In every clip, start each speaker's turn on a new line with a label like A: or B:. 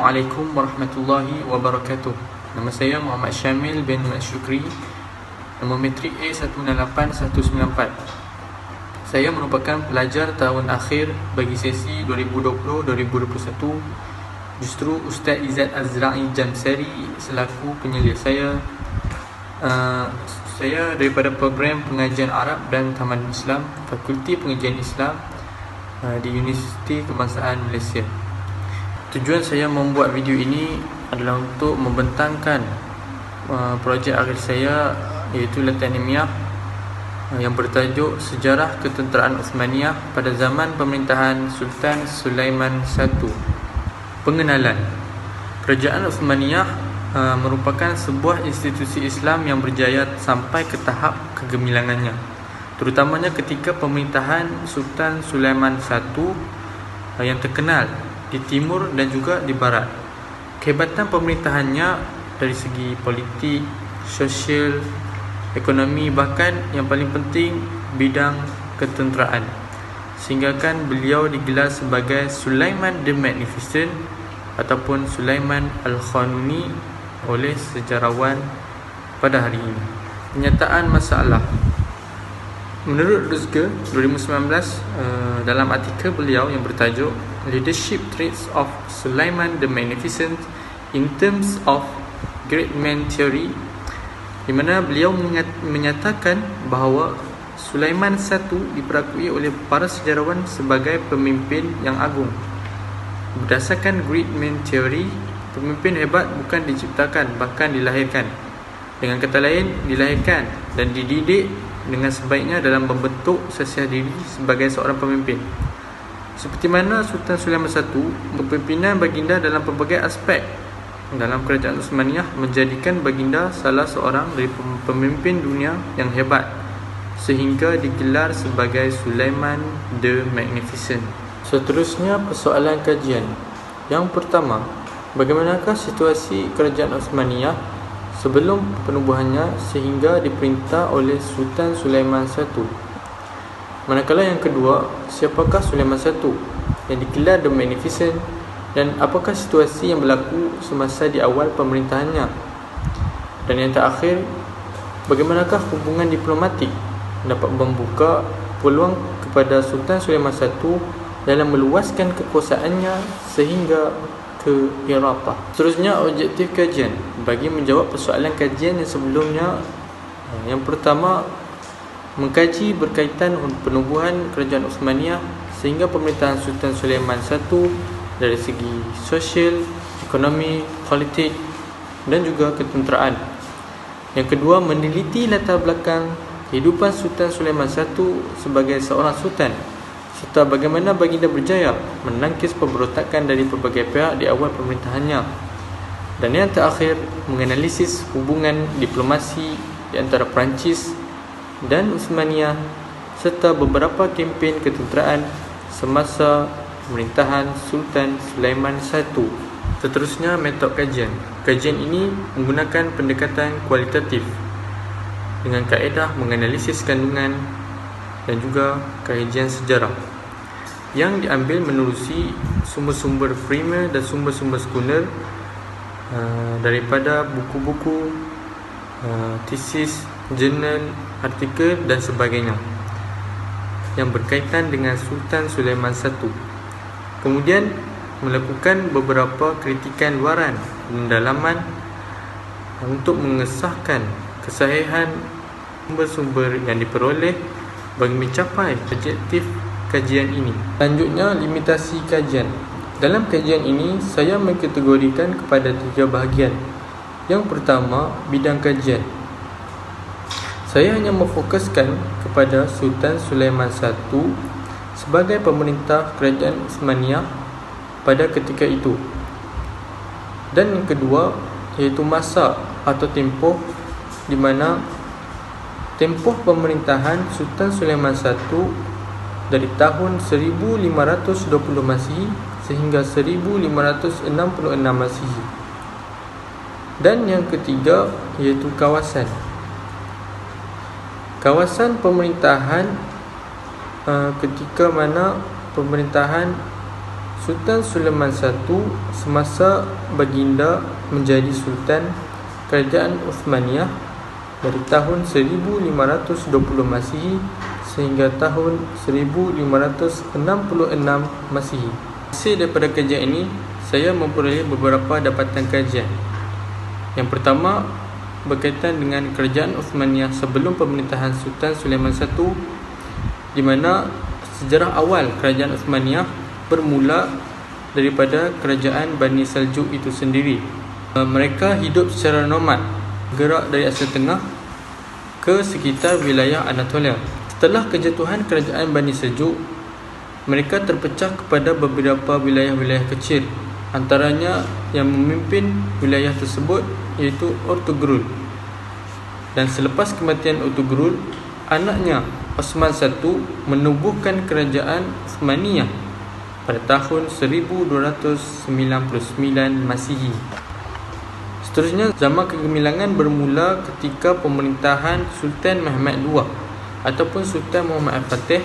A: Assalamualaikum warahmatullahi wabarakatuh. Nama saya Muhammad Syamil bin Mat Syukri, nombor matrik A168-194. Saya merupakan pelajar tahun akhir bagi sesi 2020-2021. Justru Ustaz Izzat Azra'i Jamsari selaku penyelia saya. Saya daripada program pengajian Arab dan Taman Islam, Fakulti Pengajian Islam di Universiti Kebangsaan Malaysia. Tujuan saya membuat video ini adalah untuk membentangkan projek akhir saya, iaitu latihan ilmiah yang bertajuk Sejarah Ketenteraan Uthmaniyah pada zaman pemerintahan Sultan Sulaiman I. Pengenalan. Kerajaan Uthmaniyah merupakan sebuah institusi Islam yang berjaya sampai ke tahap kegemilangannya, terutamanya ketika pemerintahan Sultan Sulaiman I yang terkenal di timur dan juga di barat. Kehebatan pemerintahannya dari segi politik, sosial, ekonomi, bahkan yang paling penting bidang ketenteraan, sehinggakan beliau digelar sebagai Sulaiman the Magnificent ataupun Sulaiman Al-Qanuni oleh sejarawan pada hari ini. Penyataan masalah. Menurut Ruzge 2019, dalam artikel beliau yang bertajuk Leadership Traits of Sulaiman the Magnificent in Terms of Great Man Theory, di mana beliau menyatakan bahawa Sulaiman I diperakui oleh para sejarawan sebagai pemimpin yang agung. Berdasarkan Great Man Theory, pemimpin hebat bukan diciptakan, bahkan dilahirkan. Dengan kata lain, dilahirkan dan dididik dengan sebaiknya dalam membentuk sesiah diri sebagai seorang pemimpin. Seperti mana Sultan Sulaiman I, kepimpinan baginda dalam pelbagai aspek dalam kerajaan Uthmaniyah menjadikan baginda salah seorang dari pemimpin dunia yang hebat, sehingga digelar sebagai Sulaiman the Magnificent. Seterusnya, persoalan kajian. Yang pertama, bagaimanakah situasi kerajaan Uthmaniyah sebelum penubuhannya sehingga diperintah oleh Sultan Sulaiman I? Manakala yang kedua, siapakah Sulaiman I yang digelar the Magnificent, dan apakah situasi yang berlaku semasa di awal pemerintahannya? Dan yang terakhir, bagaimanakah hubungan diplomatik dapat membuka peluang kepada Sultan Sulaiman I dalam meluaskan kekuasaannya sehingga ke Iraqah. Seterusnya, objektif kajian. Bagi menjawab persoalan kajian yang sebelumnya, yang pertama, mengkaji berkaitan penubuhan kerajaan Uthmaniyah sehingga pemerintahan Sultan Sulaiman I dari segi sosial, ekonomi, politik dan juga ketenteraan. Yang kedua, meneliti latar belakang kehidupan Sultan Sulaiman I sebagai seorang sultan, serta bagaimana baginda berjaya menangkis pemberontakan dari pelbagai pihak di awal pemerintahannya. Dan yang terakhir, menganalisis hubungan diplomasi di antara Perancis dan Uthmaniyah serta beberapa kempen ketenteraan semasa pemerintahan Sultan Sulaiman I. Seterusnya, metod kajian. Kajian ini menggunakan pendekatan kualitatif dengan kaedah menganalisis kandungan dan juga kajian sejarah yang diambil menerusi sumber-sumber primer dan sumber-sumber sekunder daripada buku-buku, tesis, jurnal, artikel dan sebagainya yang berkaitan dengan Sultan Sulaiman I. Kemudian melakukan beberapa kritikan luaran dan dalaman untuk mengesahkan kesahihan sumber-sumber yang diperoleh bagi mencapai objektif kajian ini. Selanjutnya, limitasi kajian. Dalam kajian ini, saya mengkategorikan kepada 3 bahagian. Yang pertama, bidang kajian. Saya hanya memfokuskan kepada Sultan Sulaiman I sebagai pemerintah kerajaan Uthmaniyah pada ketika itu. Dan yang kedua, iaitu masa atau tempoh di mana tempoh pemerintahan Sultan Sulaiman I dari tahun 1520 Masihi sehingga 1566 Masihi. Dan yang ketiga, iaitu kawasan. Kawasan pemerintahan ketika mana pemerintahan Sultan Sulaiman I semasa baginda menjadi Sultan Kerajaan Uthmaniyah dari tahun 1520 Masihi sehingga tahun 1566 Masihi. Hasil daripada kajian ini, saya memperoleh beberapa dapatan kajian. Yang pertama, berkaitan dengan Kerajaan Uthmaniyah sebelum pemerintahan Sultan Sulaiman I, di mana sejarah awal Kerajaan Uthmaniyah bermula daripada Kerajaan Bani Saljuk itu sendiri. Mereka hidup secara nomad, gerak dari Asia Tengah ke sekitar wilayah Anatolia. Setelah kejatuhan Kerajaan Bani Saljuk, mereka terpecah kepada beberapa wilayah-wilayah kecil. Antaranya yang memimpin wilayah tersebut iaitu Ertugrul. Dan selepas kematian Ertugrul, anaknya Osman I menubuhkan Kerajaan Uthmaniyah pada tahun 1299 Masihi. Seterusnya, zaman kegemilangan bermula ketika pemerintahan Sultan Muhammad II ataupun Sultan Muhammad Al-Fatih,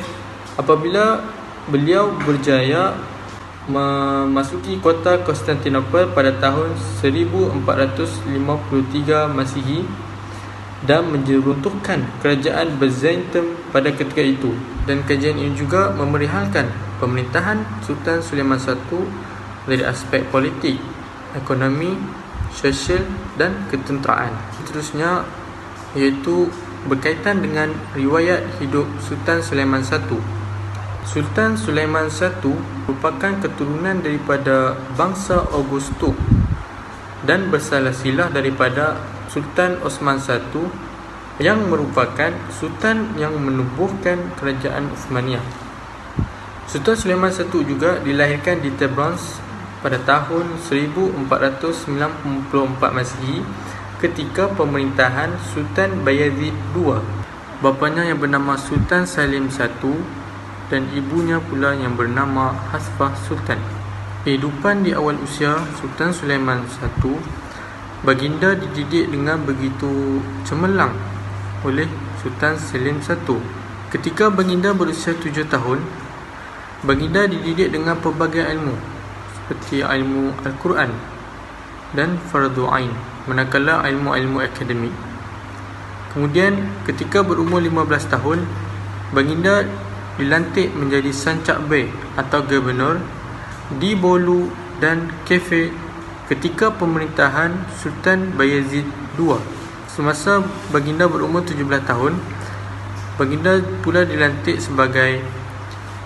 A: apabila beliau berjaya memasuki kota Konstantinopel pada tahun 1453 Masihi dan menjeruntuhkan kerajaan Byzantium pada ketika itu. Dan kajian ini juga memerihalkan pemerintahan Sultan Sulaiman I dari aspek politik, ekonomi, sosial dan ketenteraan. Seterusnya iaitu berkaitan dengan riwayat hidup Sultan Sulaiman I. Sultan Sulaiman I merupakan keturunan daripada bangsa Augustus dan bersalah-silah daripada Sultan Osman I yang merupakan sultan yang menubuhkan Kerajaan Uthmaniyah. Sultan Sulaiman I juga dilahirkan di Tabriz pada tahun 1494 Masihi ketika pemerintahan Sultan Bayezid II. Bapanya yang bernama Sultan Salim I dan ibunya pula yang bernama Hasfah Sultan. Kehidupan di awal usia Sultan Sulaiman I, baginda dididik dengan begitu cemerlang oleh Sultan Salim I. Ketika baginda berusia 7 tahun, baginda dididik dengan pelbagai ilmu seperti ilmu Al-Quran dan Fardu Ain, manakala ilmu-ilmu akademik. Kemudian ketika berumur 15 tahun, baginda dilantik menjadi Sancak Bey atau Gubernur di Bolu dan Kefe ketika pemerintahan Sultan Bayezid II. Semasa baginda berumur 17 tahun, baginda pula dilantik sebagai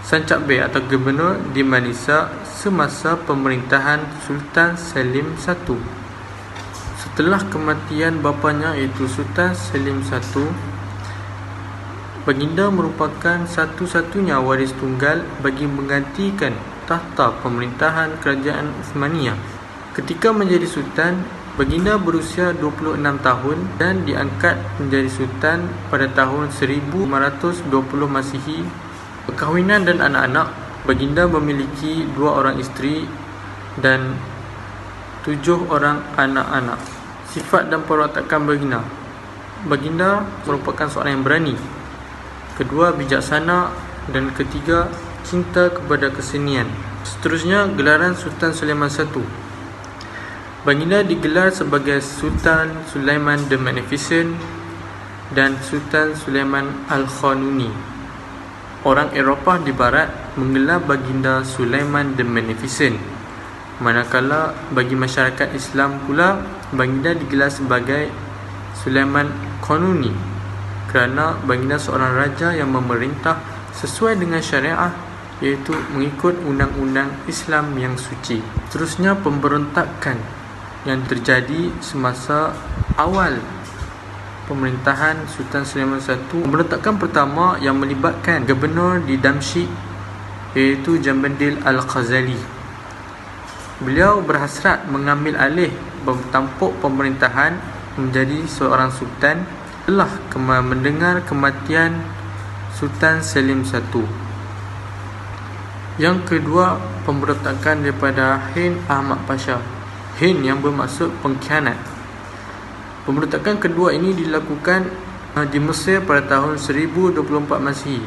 A: Sancak Bey atau Gubernur di Manisa semasa pemerintahan Sultan Salim I. Setelah kematian bapanya iaitu Sultan Salim I, baginda merupakan satu-satunya waris tunggal bagi menggantikan tahta pemerintahan Kerajaan Uthmaniyah. Ketika menjadi sultan, baginda berusia 26 tahun dan diangkat menjadi sultan pada tahun 1520 Masihi. Perkahwinan dan anak-anak, baginda memiliki 2 orang isteri dan 7 orang anak-anak. Sifat dan perwatakan baginda merupakan seorang yang berani, kedua bijaksana, dan ketiga cinta kepada kesenian. Seterusnya, gelaran Sultan Sulaiman I. Baginda digelar sebagai Sultan Sulaiman the Magnificent dan Sultan Sulaiman Al-Qanuni. Orang Eropah di barat menggelar baginda Sulaiman the Magnificent, manakala bagi masyarakat Islam pula baginda digelar sebagai Sulaiman Qanuni kerana baginda seorang raja yang memerintah sesuai dengan syariah, iaitu mengikut undang-undang Islam yang suci. Seterusnya, pemberontakan yang terjadi semasa awal pemerintahan Sultan Sulaiman I. Pemberontakan pertama yang melibatkan gubernur di Damsyik iaitu Jamandil Al-Ghazali. Beliau berhasrat mengambil alih tampuk pemerintahan menjadi seorang sultan telah mendengar kematian Sultan Salim I. Yang kedua, pemberontakan daripada Hind Ahmad Pasha. Hind yang bermaksud pengkhianat. Pemberontakan kedua ini dilakukan di Mesir pada tahun 1024 Masihi.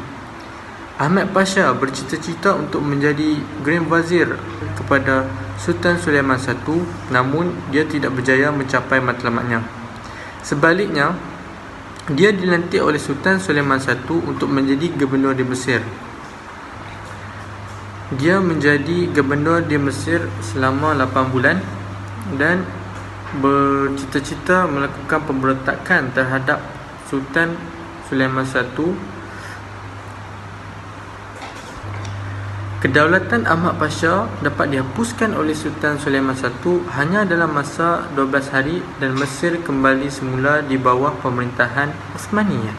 A: Ahmad Pasha bercita-cita untuk menjadi Grand Wazir kepada Sultan Sulaiman I, namun dia tidak berjaya mencapai matlamatnya. Sebaliknya, dia dilantik oleh Sultan Sulaiman I untuk menjadi gubernur di Mesir. Dia menjadi gubernur di Mesir selama 8 bulan dan bercita-cita melakukan pemberontakan terhadap Sultan Sulaiman I. Kedaulatan Ahmad Pasha dapat dihapuskan oleh Sultan Sulaiman I hanya dalam masa 12 hari dan Mesir kembali semula di bawah pemerintahan Uthmaniyah.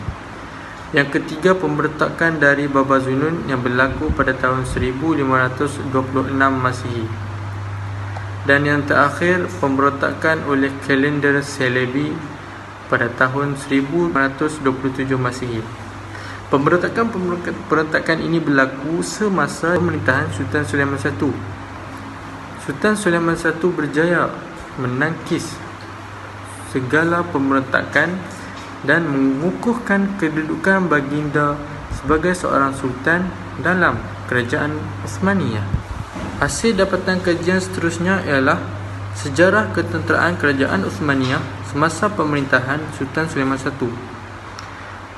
A: Yang ketiga, pemberontakan dari Baba Zunun yang berlaku pada tahun 1526 Masihi. Dan yang terakhir, pemberontakan oleh kalender Celebi pada tahun 1527 Masihi. Pemberontakan ini berlaku semasa pemerintahan Sultan Sulaiman I. Sultan Sulaiman I berjaya menangkis segala pemberontakan dan mengukuhkan kedudukan baginda sebagai seorang sultan dalam kerajaan Uthmaniyah. Hasil dapatan kajian seterusnya ialah sejarah ketenteraan kerajaan Uthmaniyah semasa pemerintahan Sultan Sulaiman I.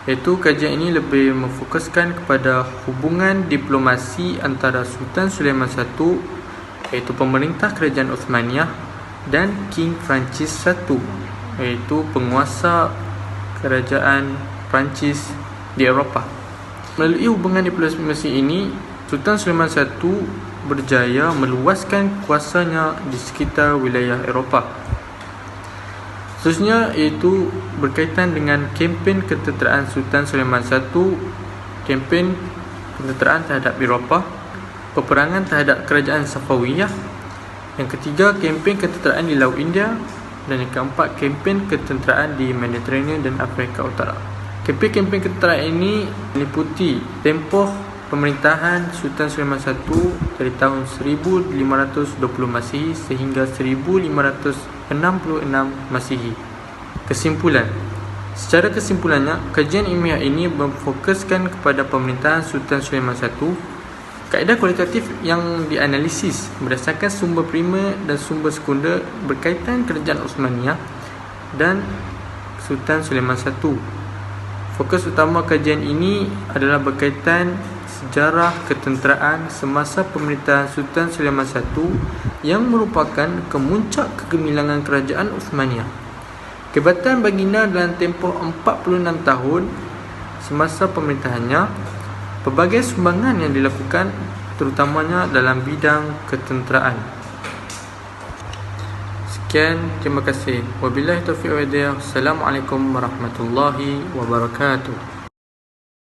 A: Iaitu kajian ini lebih memfokuskan kepada hubungan diplomasi antara Sultan Sulaiman I, iaitu pemerintah kerajaan Uthmaniyah, dan King Francis I, iaitu penguasa kerajaan Perancis di Eropah. Melalui hubungan diplomasi ini, Sultan Sulaiman I berjaya meluaskan kuasanya di sekitar wilayah Eropah. Seterusnya iaitu berkaitan dengan kempen ketenteraan Sultan Sulaiman I, kempen ketenteraan terhadap Eropah, peperangan terhadap kerajaan Safawiyah. Yang ketiga, kempen ketenteraan di Laut India. Dan yang keempat, kempen ketenteraan di Mediterranean dan Afrika Utara. Kempen ketenteraan ini meliputi tempoh pemerintahan Sultan Sulaiman I dari tahun 1520 Masihi sehingga 1566 Masihi. Kesimpulan. Secara kesimpulannya, kajian ilmiah ini memfokuskan kepada pemerintahan Sultan Sulaiman I. Kaedah kualitatif yang dianalisis berdasarkan sumber primer dan sumber sekunder berkaitan kerajaan Uthmaniyah dan Sultan Sulaiman I. Fokus utama kajian ini adalah berkaitan sejarah ketenteraan semasa pemerintahan Sultan Sulaiman I yang merupakan kemuncak kegemilangan kerajaan Uthmaniyah. Kehebatan baginda dalam tempoh 46 tahun semasa pemerintahannya, pelbagai sumbangan yang dilakukan terutamanya dalam bidang ketenteraan. Sekian, terima kasih. Wabillahi taufiq wal hidayah. Assalamualaikum warahmatullahi wabarakatuh.